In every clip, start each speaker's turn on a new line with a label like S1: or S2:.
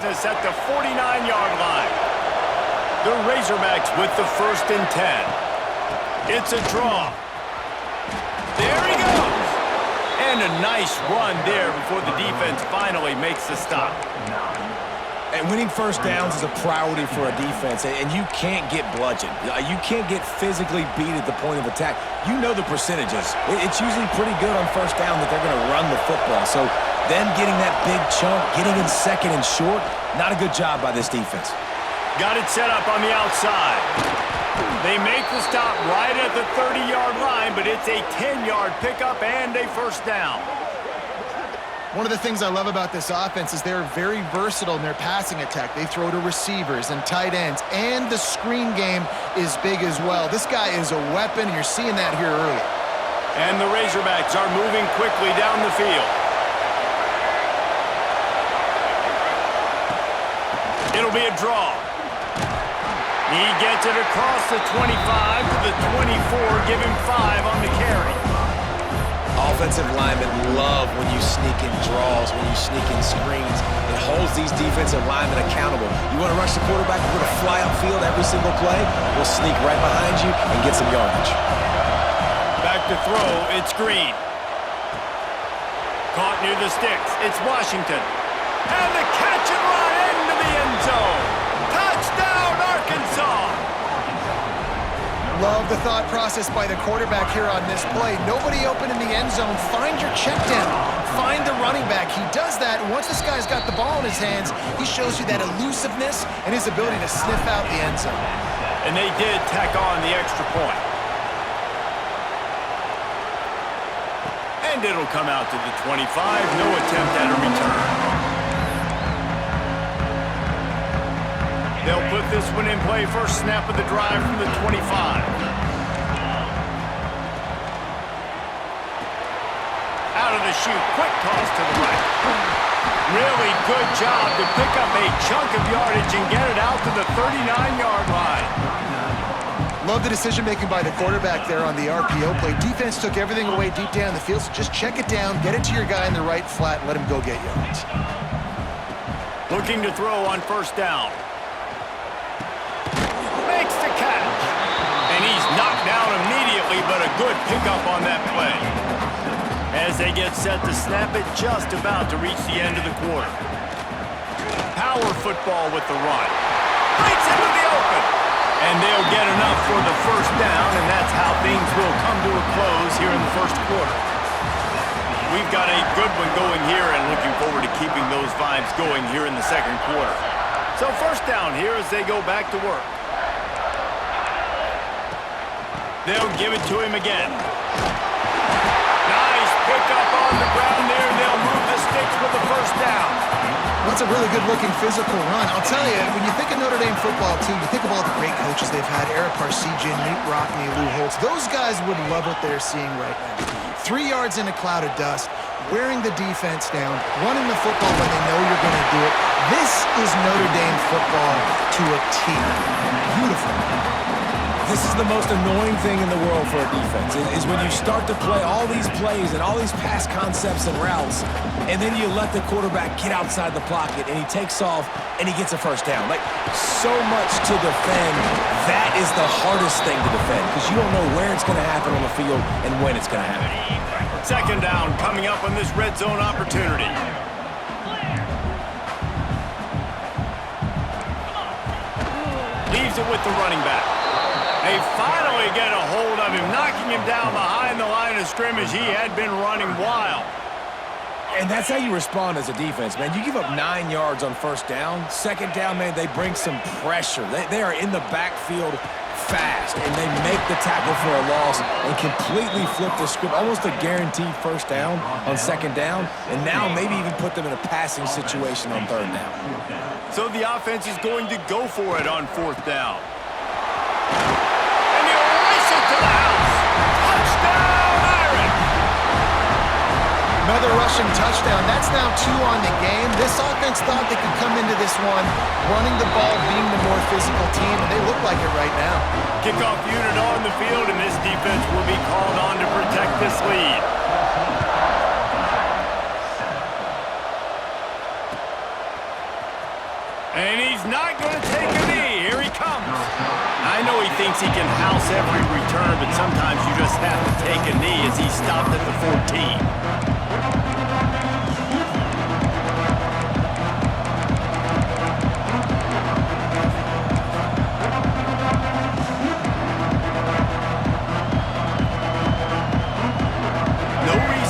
S1: This at the 49-yard line. The Razorbacks with the 1st and 10. It's a draw. There he goes. And a nice run there before the defense finally makes the stop.
S2: And winning first downs is a priority for a defense, and you can't get bludgeoned. You can't get physically beat at the point of attack. You know the percentages. It's usually pretty good on first down that they're going to run the football. So them getting that big chunk, getting in second and short, not a good job by this defense.
S1: Got it set up on the outside. They make the stop right at the 30-yard line, but it's a 10-yard pickup and a first down.
S3: One of the things I love about this offense is they're very versatile in their passing attack. They throw to receivers and tight ends, and the screen game is big as well. This guy is a weapon, and you're seeing that here early.
S1: And the Razorbacks are moving quickly down the field. It'll be a draw. He gets it across the 25 to the 24, give him 5 on the carry.
S2: Offensive linemen love when you sneak in draws, when you sneak in screens. It holds these defensive linemen accountable. You want to rush the quarterback, we're going to fly upfield every single play. We'll sneak right behind you and get some yardage.
S1: Back to throw, it's Green. Caught near the sticks, it's Washington. And the catch and run into the end zone. Touchdown, Arkansas!
S3: Love the thought process by the quarterback here on this play. Nobody open in the end zone. Find your check down. Find the running back. He does that, and once this guy's got the ball in his hands, he shows you that elusiveness and his ability to sniff out the end zone.
S1: And they did tack on the extra point. And it'll come out to the 25. No attempt at a return. They'll put this one in play. First snap of the drive from the 25. Out of the chute, quick toss to the right. Really good job to pick up a chunk of yardage and get it out to the 39-yard line.
S3: Love the decision-making by the quarterback there on the RPO play. Defense took everything away deep down the field, so just check it down, get it to your guy in the right flat, and let him go get yards.
S1: Looking to throw on first down. Makes the catch. And he's knocked down immediately, but a good pickup on that play. As they get set to snap it, just about to reach the end of the quarter. Power football with the run. Breaks into the open. And they'll get enough for the first down, and that's how things will come to a close here in the first quarter. We've got a good one going here and looking forward to keeping those vibes going here in the second quarter. So first down here as they go back to work. They'll give it to him again. Nice pickup on the ground there. They'll move the sticks with the first down.
S3: That's a really good-looking physical run. I'll tell you, when you think of Notre Dame football, too, you think of all the great coaches they've had, Eric Parsegian, Nate Rockney, Lou Holtz. Those guys would love what they're seeing right now. 3 yards in a cloud of dust, wearing the defense down, running the football when they know you're going to do it. This is Notre Dame football to a T. Beautiful.
S2: This is the most annoying thing in the world for a defense, is when you start to play all these plays and all these pass concepts and routes, and then you let the quarterback get outside the pocket, and he takes off, and he gets a first down. Like, so much to defend. That is the hardest thing to defend, because you don't know where it's going to happen on the field and when it's going to happen.
S1: Second down coming up on this red zone opportunity. Leaves it with the running back. They finally get a hold of him, knocking him down behind the line of scrimmage. He had been running wild.
S2: And that's how you respond as a defense, man. You give up 9 yards on first down. Second down, man, they bring some pressure. They are in the backfield fast, and they make the tackle for a loss and completely flip the script. Almost a guaranteed first down on second down, and now maybe even put them in a passing situation on third down.
S1: So the offense is going to go for it on fourth down. To the house. Touchdown, Irish!
S3: Another rushing touchdown. That's now 2 on the game. This offense thought they could come into this one running the ball, being the more physical team, and they look like it right now.
S1: Kickoff unit on the field, and this defense will be called on to protect this lead. And he's not going to take a knee. Here he comes. I know he thinks he can house every return, but sometimes you just have to take a knee as he stopped at the 14.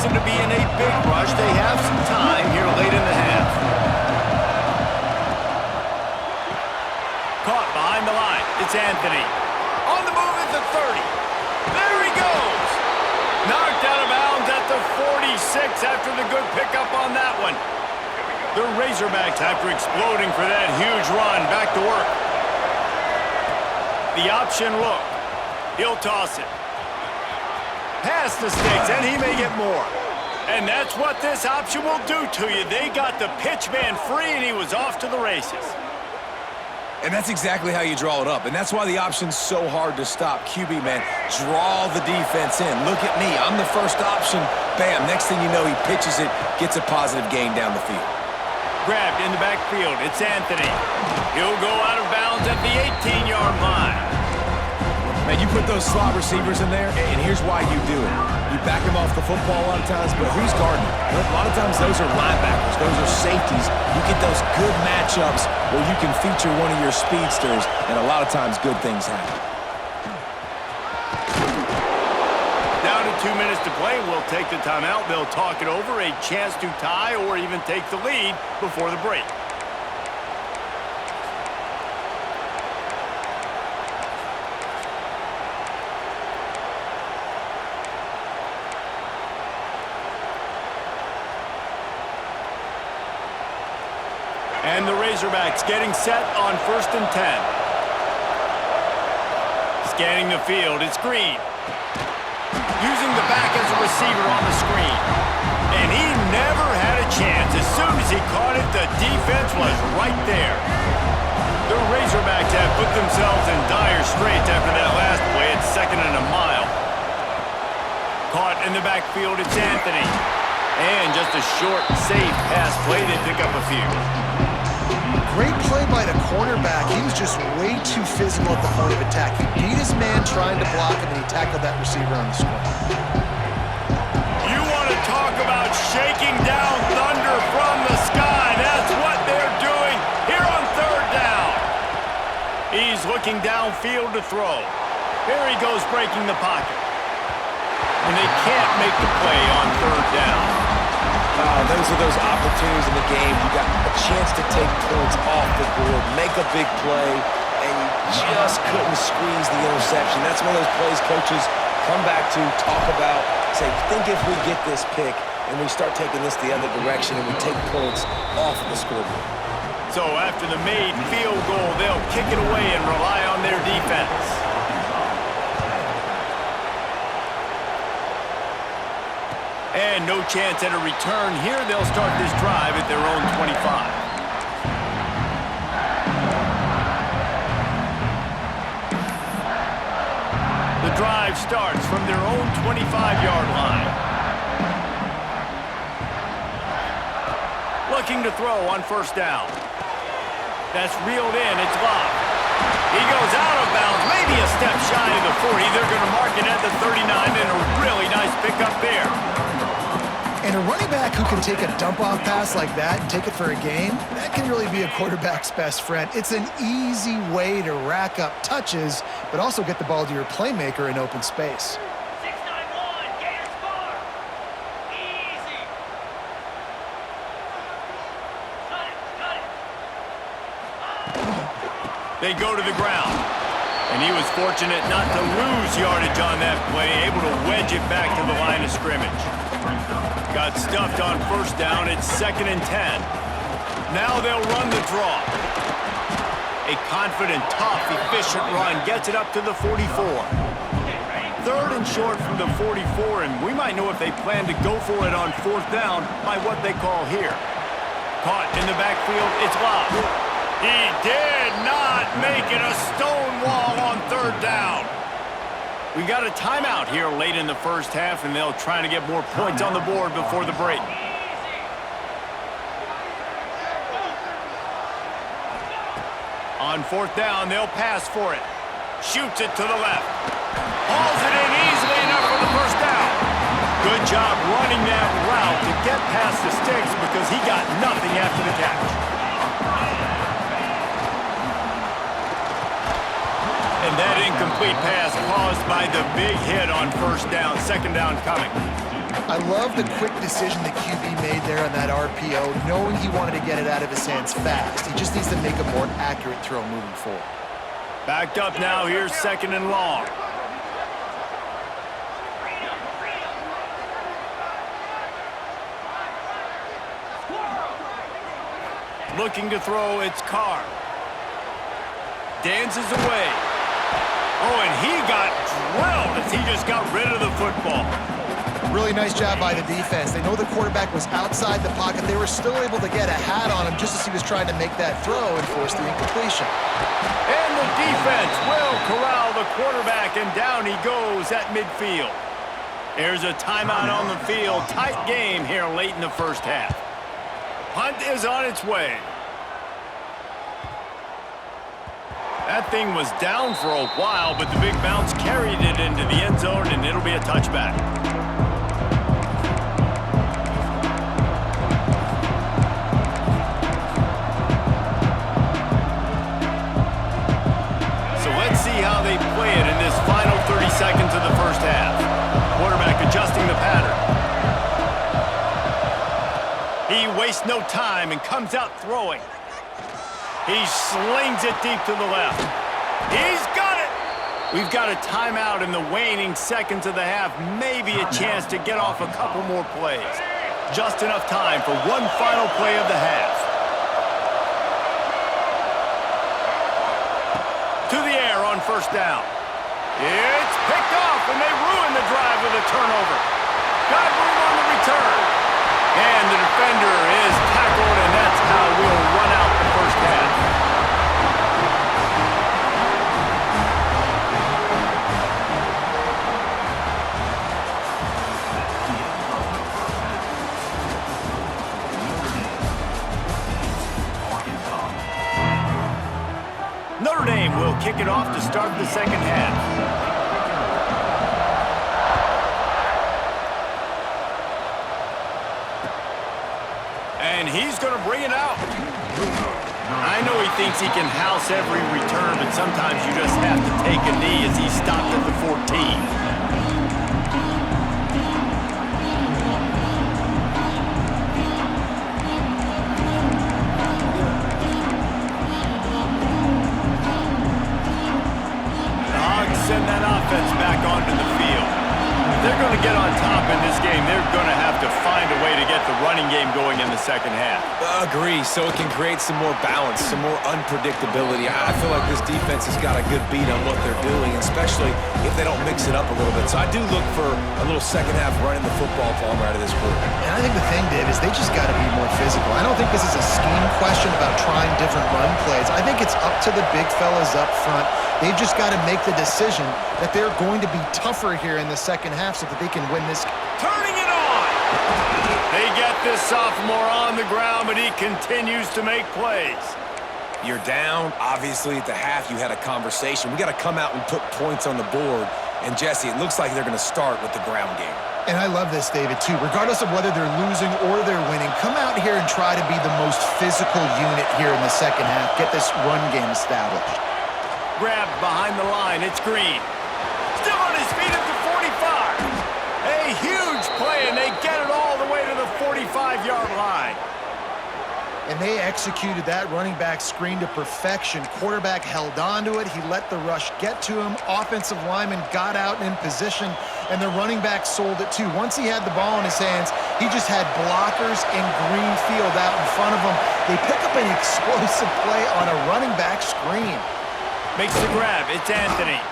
S1: To be in a big rush. They have some time here late in the half. Caught behind the line. It's Anthony. On the move at the 30. There he goes. Knocked out of bounds at the 46 after the good pickup on that one. The Razorbacks, after exploding for that huge run, back to work. The option look. He'll toss it. Past the sticks, and he may get more. And that's what this option will do to you. They got the pitch man free, and he was off to the races.
S2: And that's exactly how you draw it up. And that's why the option's so hard to stop. QB, man, draw the defense in. Look at me. I'm the first option. Bam. Next thing you know, he pitches it, gets a positive gain down the field.
S1: Grabbed in the backfield. It's Anthony. He'll go out of bounds at the 18-yard line.
S2: Man, you put those slot receivers in there, and here's why you do it. You back them off the football a lot of times, but who's guarding them? A lot of times those are linebackers. Those are safeties. You get those good matchups where you can feature one of your speedsters, and a lot of times good things happen.
S1: Down to 2 minutes to play. We'll take the timeout. They'll talk it over. A chance to tie or even take the lead before the break. And the Razorbacks getting set on 1st and 10. Scanning the field, it's Green. Using the back as a receiver on the screen. And he never had a chance. As soon as he caught it, the defense was right there. The Razorbacks have put themselves in dire straits after that last play. It's 2nd and a mile. Caught in the backfield, it's Anthony. And just a short, safe pass play. They pick up a few.
S3: Great play by the cornerback. He was just way too physical at the point of attack. He beat his man trying to block him, and he tackled that receiver on the screen.
S1: You want to talk about shaking down thunder from the sky. That's what they're doing here on 3rd down. He's looking downfield to throw. Here he goes breaking the pocket. And they can't make the play on 3rd down.
S2: Those are those opportunities in the game. You got a chance to take points off the board, make a big play, and you just couldn't squeeze the interception. That's one of those plays coaches come back to, talk about, say, think if we get this pick and we start taking this the other direction and we take points off of the scoreboard.
S1: So after the made field goal, they'll kick it away and rely on their defense. And no chance at a return here. They'll start this drive at their own 25. The drive starts from their own 25-yard line. Looking to throw on 1st down. That's reeled in. It's Love. He goes out of bounds, maybe a step shy of the 40. They're going to mark it at the 39, and a really nice pickup there.
S3: And a running back who can take a dump-off pass like that and take it for a gain, that can really be a quarterback's best friend. It's an easy way to rack up touches, but also get the ball to your playmaker in open space.
S4: 6-9-1, get your score. Easy. Cut it.
S1: They go to the ground. And he was fortunate not to lose yardage on that play, able to wedge it back to the line of scrimmage. Got stuffed on 1st down. It's 2nd and 10. Now they'll run the draw. A confident, tough, efficient run gets it up to the 44. 3rd and short from the 44, and we might know if they plan to go for it on 4th down by what they call here. Caught in the backfield, it's Love. He did not make it a stone wall on 3rd down. We got a timeout here late in the 1st half, and they'll try to get more points on the board before the break. On fourth down, they'll pass for it. Shoots it to the left. Hauls it in easily enough for the first down. Good job running that route to get past the sticks because he got nothing after the catch. And that incomplete pass caused by the big hit on first down. Second down coming.
S3: I love the quick decision the QB made there on that RPO, knowing he wanted to get it out of his hands fast. He just needs to make a more accurate throw moving forward.
S1: Backed up now, here's second and long. Looking to throw, it's Carr. Dances away. Oh, and he got drilled as he just got rid of the football.
S3: Really nice job by the defense. They know the quarterback was outside the pocket. They were still able to get a hat on him just as he was trying to make that throw and force the incompletion.
S1: And the defense will corral the quarterback, and down he goes at midfield. There's a timeout on the field. Tight game here late in the first half. Punt is on its way. That thing was down for a while, but the big bounce carried it into the end zone, and it'll be a touchback. How they play it in this final 30 seconds of the first half. Quarterback adjusting the pattern. He wastes no time and comes out throwing. He slings it deep to the left. He's got it! We've got a timeout in the waning seconds of the half. Maybe a chance to get off a couple more plays. Just enough time for one final play of the half. To the air on first down. It's picked off, and they ruin the drive with a turnover. Got room on the return. And the defender is tackled, and that's how we'll run out the first half. Notre Dame will kick it off to start the second half. And he's going to bring it out. I know he thinks he can house every return, but sometimes you just have to take a knee as he stopped at the 14. Send that offense back onto the field. If they're going to get on top in this game, they're going to have to find a way to get the running game going in the second half.
S2: Agree, so it can create some more balance, some more unpredictability. I feel like this defense has got a good beat on what they're doing, especially if they don't mix it up a little bit. So I do look for a little second half running the football Palmer out of this group.
S3: And I think the thing, Dave, is they just got to be more physical. I don't think this is a scheme question about trying different run plays. I think it's up to the big fellas up front. They've just got to make the decision that they're going to be tougher here in the second half so that they can win this.
S1: Turning it on! They get this sophomore on the ground, but he continues to make plays.
S2: You're down. Obviously, at the half, you had a conversation. We got to come out and put points on the board. And, Jesse, it looks like they're going to start with the ground game.
S3: And I love this, David, too. Regardless of whether they're losing or they're winning, come out here and try to be the most physical unit here in the second half. Get this run game established.
S1: Grabbed behind the line, it's Green. Still on his feet at the 45. A huge play, and they get it all the way to the 45-yard line.
S3: And they executed that running back screen to perfection. Quarterback held on to it. He let the rush get to him. Offensive lineman got out and in position, and the running back sold it too. Once he had the ball in his hands, he just had blockers in green field out in front of him. They pick up an explosive play on a running back screen.
S1: Makes the grab. It's Anthony.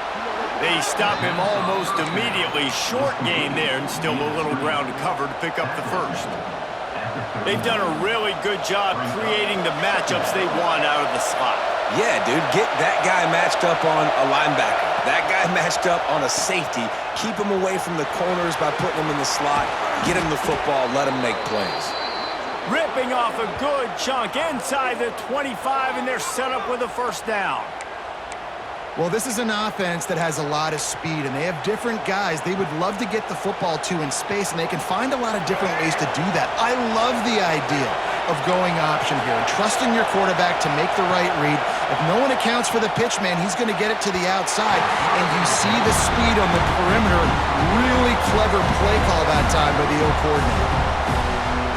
S1: They stop him almost immediately. Short gain there, and still a little ground to cover to pick up the first. They've done a really good job creating the matchups they want out of the slot.
S2: Yeah, dude, get that guy matched up on a linebacker. That guy matched up on a safety. Keep him away from the corners by putting him in the slot. Get him the football. Let him make plays.
S1: Ripping off a good chunk inside the 25, and they're set up with a first down.
S3: Well, this is an offense that has a lot of speed, and they have different guys they would love to get the football to in space, and they can find a lot of different ways to do that. I love the idea of going option here and trusting your quarterback to make the right read. If no one accounts for the pitch, man, he's going to get it to the outside, and you see the speed on the perimeter. Really clever play call that time by the O coordinator.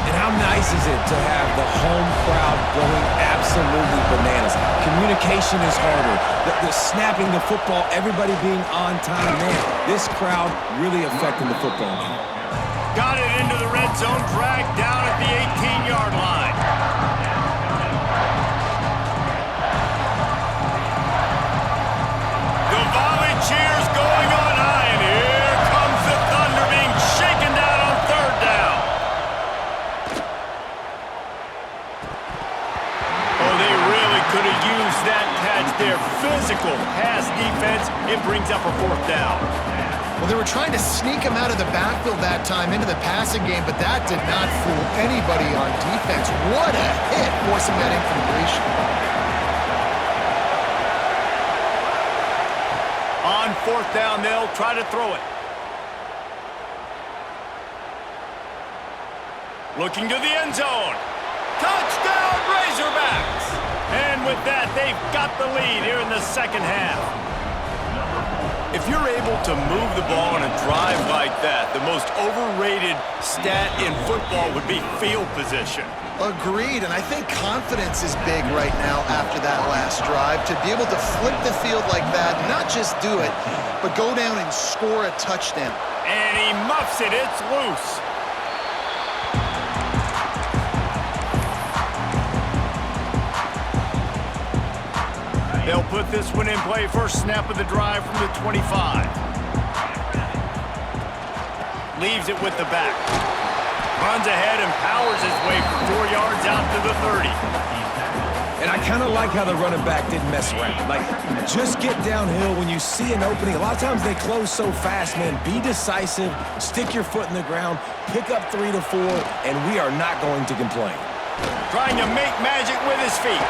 S2: And how nice is it to have the home crowd going absolutely bananas? Communication is harder. The snapping the football, everybody being on time. Man, this crowd really affecting the football game.
S1: Got it into the red zone, dragged down at the 18-yard line. The volley cheers going on high, and here comes the Thunder being shaken down on third down. Oh, they really could have used that catch there. Physical pass defense. It brings up a fourth down.
S3: Well, they were trying to sneak him out of the backfield that time into the passing game, but that did not fool anybody on defense. What a hit, forcing that incompletion.
S1: On fourth down, they'll try to throw it. Looking to the end zone. Touchdown, Razorbacks! And with that, they've got the lead here in the second half. If you're able to move the ball on a drive like that, the most overrated stat in football would be field position.
S3: Agreed, and I think confidence is big right now after that last drive. To be able to flip the field like that, not just do it, but go down and score a touchdown.
S1: And he muffs it. It's loose. They'll put this one in play. First snap of the drive from the 25. Leaves it with the back. Runs ahead and powers his way for 4 yards out to the 30.
S2: And I kind of like how the running back didn't mess around. Like, just get downhill when you see an opening. A lot of times they close so fast, man. Be decisive, stick your foot in the ground, pick up 3 to 4, and we are not going to complain.
S1: Trying to make magic with his feet.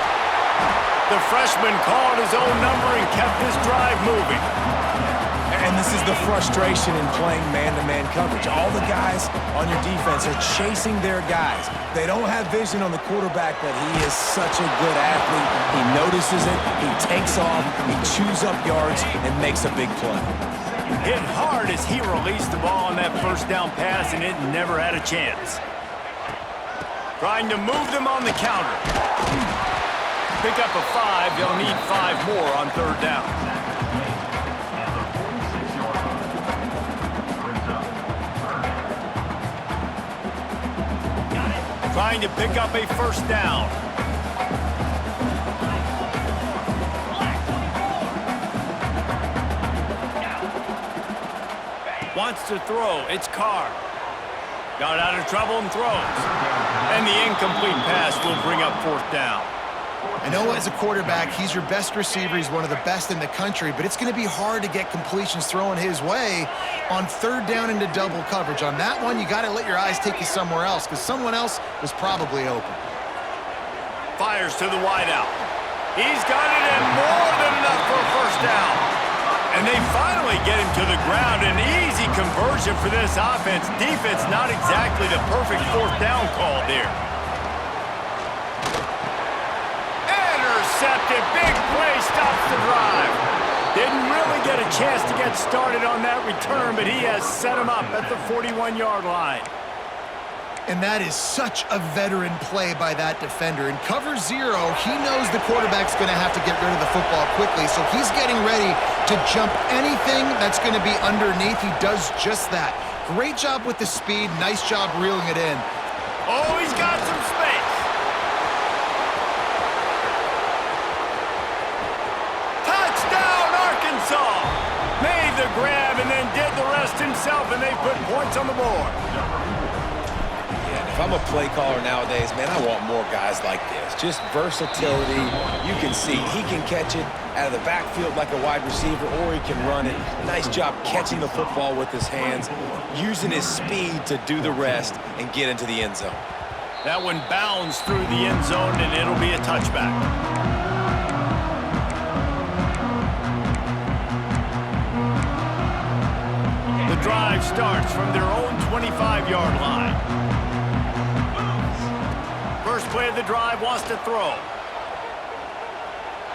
S1: The freshman called his own number and kept his drive moving.
S2: And this is the frustration in playing man-to-man coverage. All the guys on your defense are chasing their guys. They don't have vision on the quarterback, but he is such a good athlete. He notices it, he takes off, he chews up yards, and makes a big play.
S1: Hit hard as he released the ball on that first down pass, and it never had a chance. Trying to move them on the counter. Pick up a 5. They'll need 5 more on third down. Trying to pick up a first down. Wants to throw. It's Carr. Got out of trouble and throws. And the incomplete pass will bring up fourth down.
S3: I know as a quarterback, he's your best receiver. He's one of the best in the country, but it's going to be hard to get completions thrown his way on third down into double coverage. On that one, you got to let your eyes take you somewhere else because someone else was probably open.
S1: Fires to the wideout. He's got it and more than enough for a first down. And they finally get him to the ground. An easy conversion for this offense. Defense not exactly the perfect fourth down call there. Intercepted. Big play stops the drive. Didn't really get a chance to get started on that return, but he has set him up at the 41-yard line.
S3: And that is such a veteran play by that defender. In cover 0, he knows the quarterback's going to have to get rid of the football quickly, so he's getting ready to jump anything that's going to be underneath. He does just that. Great job with the speed. Nice job reeling it in.
S1: Oh, he's got some space. Touchdown, Arkansas! Made the grab and then did the rest himself, and they put points on the board.
S2: If I'm a play caller nowadays, man, I want more guys like this. Just versatility. You can see he can catch it out of the backfield like a wide receiver, or he can run it. Nice job catching the football with his hands, using his speed to do the rest and get into the end zone.
S1: That one bounds through the end zone, and it'll be a touchback. The drive starts from their own 25-yard line. First play of the drive wants to throw.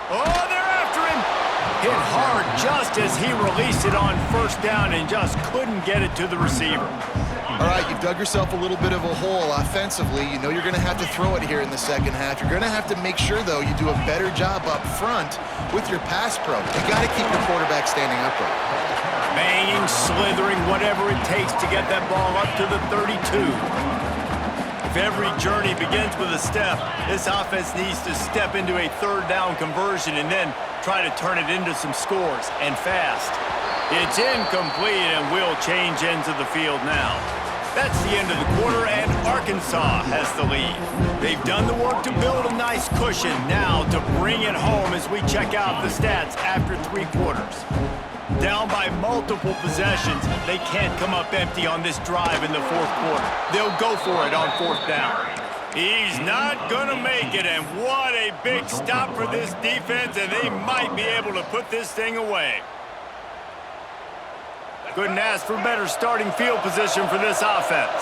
S1: Oh, they're after him. Hit hard just as he released it on first down and just couldn't get it to the receiver.
S3: All right, you've dug yourself a little bit of a hole offensively. You know you're going to have to throw it here in the second half. You're going to have to make sure, though, you do a better job up front with your pass pro. You got to keep your quarterback standing upright.
S1: Banging, slithering, whatever it takes to get that ball up to the 32. If every journey begins with a step, this offense needs to step into a third down conversion and then try to turn it into some scores, and fast. It's incomplete, and we'll change ends of the field now. That's the end of the quarter, and Arkansas has the lead. They've done the work to build a nice cushion. Now to bring it home as we check out the stats after 3 quarters. Down by multiple possessions, they can't come up empty on this drive in the 4th quarter. They'll go for it on 4th down. He's not going to make it, and what a big stop for this defense, and they might be able to put this thing away. Couldn't ask for better starting field position for this offense.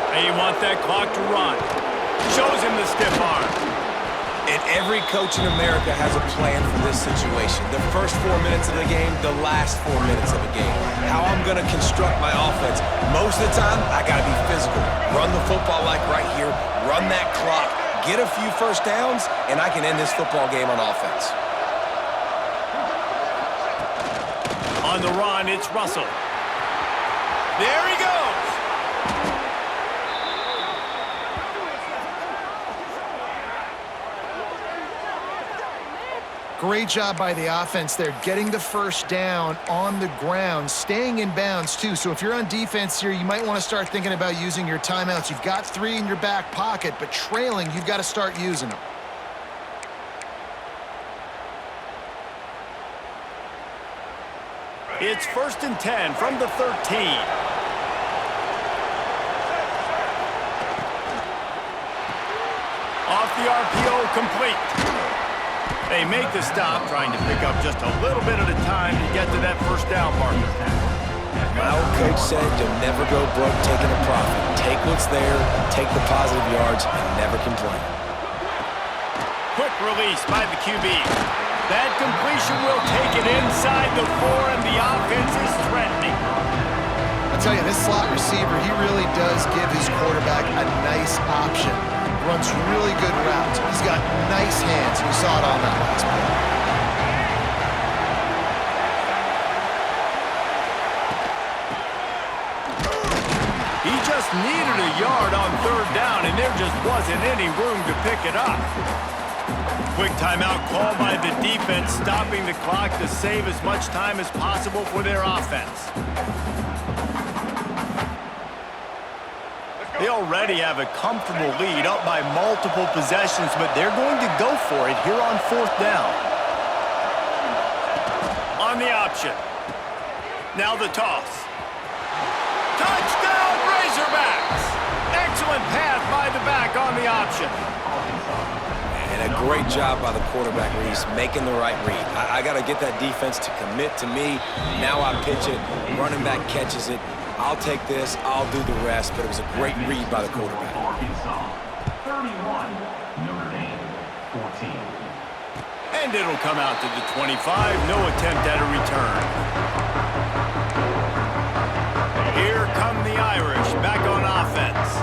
S1: They want that clock to run. Shows him the stiff arm.
S2: And every coach in America has a plan for this situation. The first 4 minutes of the game, the last 4 minutes of the game. How I'm going to construct my offense. Most of the time, I got to be physical. Run the football like right here. Run that clock. Get a few first downs, and I can end this football game on offense.
S1: On the run, it's Russell. There he goes.
S3: Great job by the offense there, getting the first down on the ground, staying in bounds too. So if you're on defense here, you might want to start thinking about using your timeouts. You've got 3 in your back pocket, but trailing, you've got to start using them.
S1: It's 1st and 10 from the 13. Off the RPO, complete. They make the stop, trying to pick up just a little bit at a time to get to that first down marker.
S2: My old coach said you'll never go broke taking a profit. Take what's there, take the positive yards, and never complain.
S1: Quick release by the QB. That completion will take it inside the 4, and the offense is threatening.
S3: I'll tell you, this slot receiver, he really does give his quarterback a nice option. Runs really good routes. He's got nice hands. We saw it on that last play.
S1: He just needed a yard on 3rd down, and there just wasn't any room to pick it up. Quick timeout call by the defense, stopping the clock to save as much time as possible for their offense. They already have a comfortable lead, up by multiple possessions, but they're going to go for it here on 4th down. On the option. Now the toss. Touchdown, Razorbacks! Excellent pass by the back on the option.
S2: And a great job by the quarterback, Reese, making the right read. I got to get that defense to commit to me. Now I pitch it. Running back catches it. I'll take this, I'll do the rest, but it was a great read by the quarterback.
S5: Arkansas, 31, Notre Dame, 14.
S1: And it'll come out to the 25, no attempt at a return. Here come the Irish, back on offense.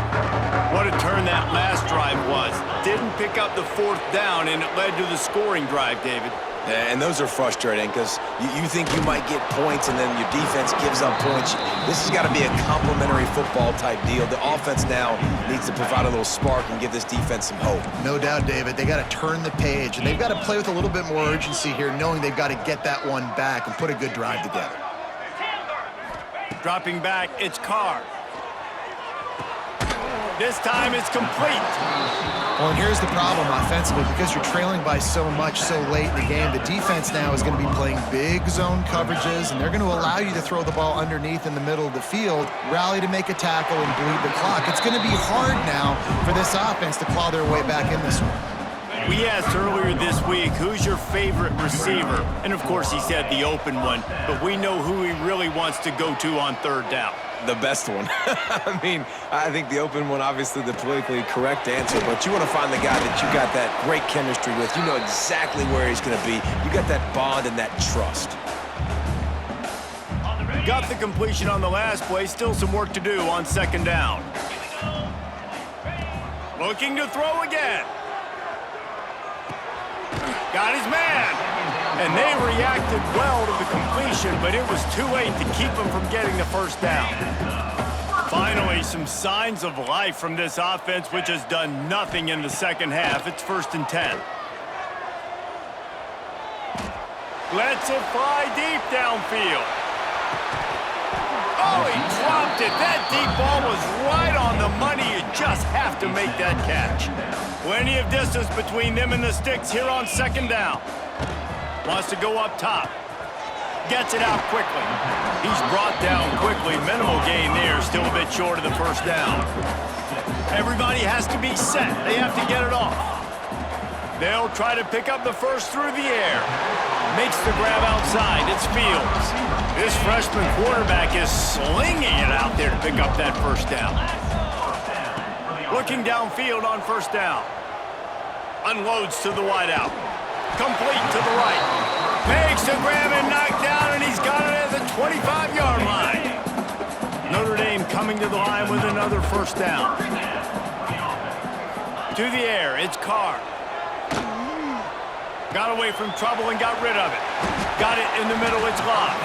S1: What a turn that last drive was. Didn't pick up the 4th down, and it led to the scoring drive, David.
S2: And those are frustrating because you think you might get points and then your defense gives up points. This has got to be a complementary football type deal. The offense now needs to provide a little spark and give this defense some hope.
S3: No doubt, David. They got to turn the page, and they've got to play with a little bit more urgency here, knowing they've got to get that one back and put a good drive together.
S1: Dropping back, it's Carr. This time it's complete.
S3: Well, and here's the problem offensively. Because you're trailing by so much so late in the game, the defense now is going to be playing big zone coverages, and they're going to allow you to throw the ball underneath in the middle of the field, rally to make a tackle, and bleed the clock. It's going to be hard now for this offense to claw their way back in this one.
S1: We asked earlier this week, who's your favorite receiver? And of course he said the open one, but we know who he really wants to go to on third down.
S2: The best one. I mean, I think the open one, obviously the politically correct answer, but you want to find the guy that you got that great chemistry with. You know exactly where he's going to be. You got that bond and that trust.
S1: Got the completion on the last play. Still some work to do on second down. Looking to throw again. Got his man. And they reacted well to the completion, but it was too late to keep him from getting the first down. Finally, some signs of life from this offense, which has done nothing in the second half. It's 1st and 10. Lets it fly deep downfield. Oh, he dropped it. That deep ball was right on the money. You just have to make that catch. Plenty of distance between them and the sticks here on second down. Wants to go up top. Gets it out quickly. He's brought down quickly. Minimal gain there. Still a bit short of the first down. Everybody has to be set. They have to get it off. They'll try to pick up the first through the air. Makes the grab outside. It's Fields. This freshman quarterback is slinging it out there to pick up that first down. Looking downfield on first down. Unloads to the wideout. Complete to the right. Makes the grab and knocked down, and he's got it at the 25-yard line. Notre Dame coming to the line with another first down. To the air, it's Carr. Got away from trouble and got rid of it. Got it in the middle, it's Love.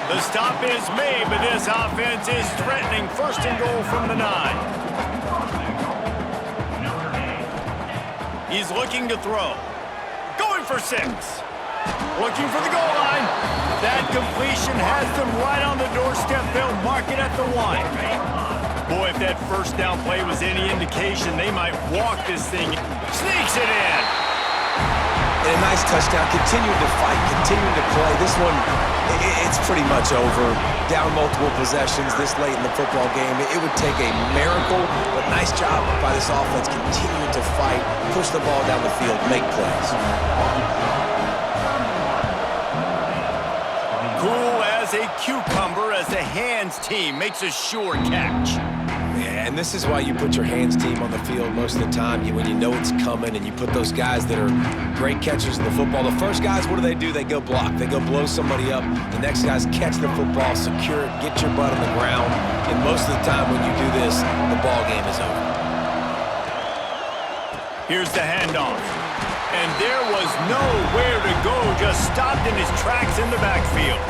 S1: The stop is made, but this offense is threatening. 1st and goal from the 9. He's looking to throw. Going for 6. Looking for the goal line. That completion has them right on the doorstep. They'll mark it at the 1. Boy, if that first down play was any indication, they might walk this thing. Sneaks it in.
S2: And a nice touchdown. Continuing to fight, continuing to play. This one, it's pretty much over. Down multiple possessions this late in the football game. It would take a miracle, but nice job by this offense continuing to fight, push the ball down the field, make plays.
S1: Cool as a cucumber as the hands team makes a sure catch.
S2: Yeah, and this is why you put your hands team on the field most of the time. When you know it's coming, and you put those guys that are great catchers in the football. The first guys, what do? They go block. They go blow somebody up. The next guys catch the football, secure it, get your butt on the ground. And most of the time when you do this, the ball game is over.
S1: Here's the handoff. And there was nowhere to go. Just stopped in his tracks in the backfield.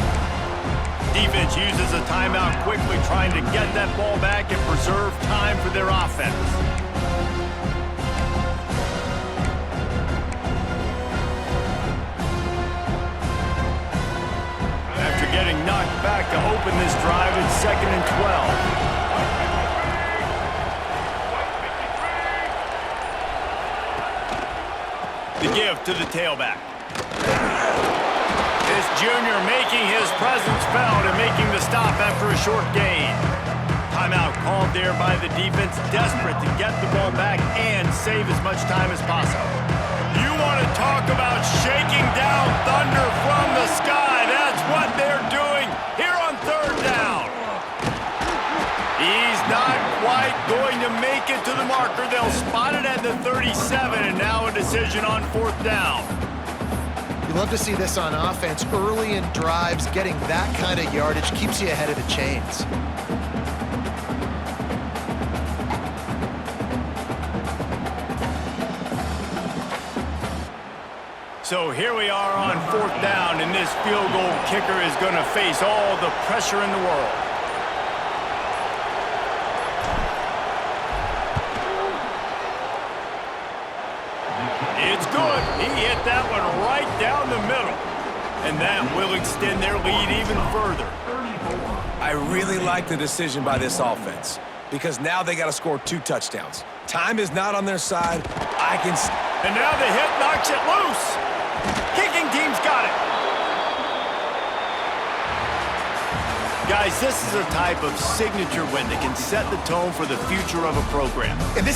S1: Defense uses a timeout quickly, trying to get that ball back and preserve time for their offense. After getting knocked back to open this drive, it's 2nd and 12. The give to the tailback. This junior making his presence felt and making the stop after a short gain. Timeout called there by the defense, desperate to get the ball back and save as much time as possible. You want to talk about shaking down thunder from the sky. That's what they're doing here on third down. He's not quite going to make it to the marker. They'll spot it at the 37, and now a decision on 4th down.
S3: You love to see this on offense. Early in drives, getting that kind of yardage keeps you ahead of the chains.
S1: So here we are on 4th down, and this field goal kicker is going to face all the pressure in the world. It's good. He hit that one right down the middle. And that will extend their lead even further.
S2: I really like the decision by this offense. because now they got to score 2 touchdowns. Time is not on their side. I can...
S1: And now the hit knocks it loose. Kicking team's got it. Guys, this is a type of signature win that can set the tone for the future of a program.
S3: And this